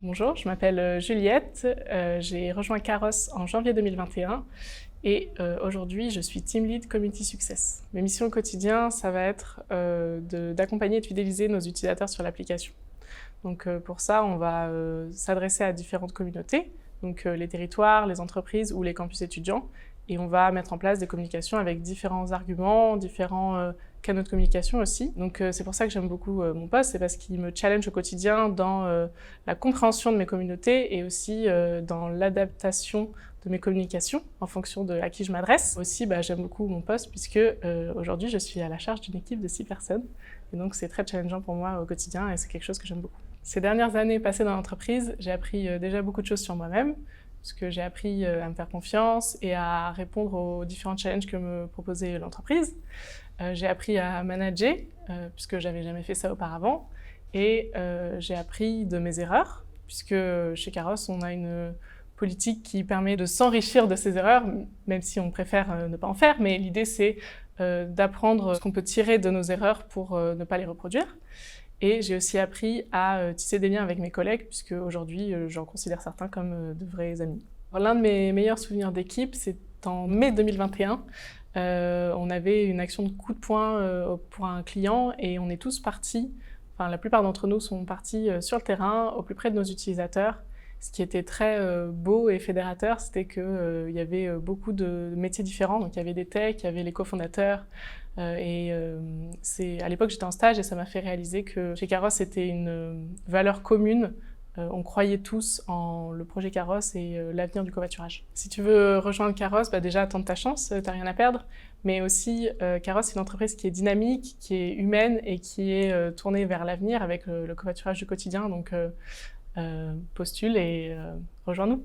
Bonjour, je m'appelle Juliette, j'ai rejoint Caros en janvier 2021 et aujourd'hui je suis Team Lead Community Success. Mes missions au quotidien, ça va être d'accompagner et de fidéliser nos utilisateurs sur l'application. Donc pour ça, on va s'adresser à différentes communautés, donc les territoires, les entreprises ou les campus étudiants, et on va mettre en place des communications avec différents arguments, différents canaux de communication aussi. Donc c'est pour ça que j'aime beaucoup mon poste, c'est parce qu'il me challenge au quotidien dans la compréhension de mes communautés et aussi dans l'adaptation de mes communications en fonction de à qui je m'adresse. Aussi, j'aime beaucoup mon poste puisque aujourd'hui je suis à la charge d'une équipe de 6 personnes et donc c'est très challengeant pour moi au quotidien et c'est quelque chose que j'aime beaucoup. Ces dernières années passées dans l'entreprise, j'ai appris déjà beaucoup de choses sur moi-même, puisque j'ai appris à me faire confiance et à répondre aux différents challenges que me proposait l'entreprise. J'ai appris à manager, puisque j'avais jamais fait ça auparavant, et j'ai appris de mes erreurs, puisque chez Caros, on a une politique qui permet de s'enrichir de ses erreurs, même si on préfère ne pas en faire, mais l'idée c'est d'apprendre ce qu'on peut tirer de nos erreurs pour ne pas les reproduire. Et j'ai aussi appris à tisser des liens avec mes collègues, puisque aujourd'hui, j'en considère certains comme de vrais amis. L'un de mes meilleurs souvenirs d'équipe, c'est en mai 2021. On avait une action de coup de poing pour un client et on est tous partis, enfin la plupart d'entre nous sont partis sur le terrain, au plus près de nos utilisateurs. Ce qui était très beau et fédérateur, c'était qu'il y avait beaucoup de métiers différents. Donc il y avait des techs, il y avait les cofondateurs. À l'époque, j'étais en stage et ça m'a fait réaliser que chez Caros, c'était une valeur commune. On croyait tous en le projet Caros et l'avenir du covoiturage. Si tu veux rejoindre Caros, déjà tente ta chance, t'as rien à perdre. Mais aussi, Caros, c'est une entreprise qui est dynamique, qui est humaine et qui est tournée vers l'avenir avec le covoiturage du quotidien. Donc, postule et rejoins-nous.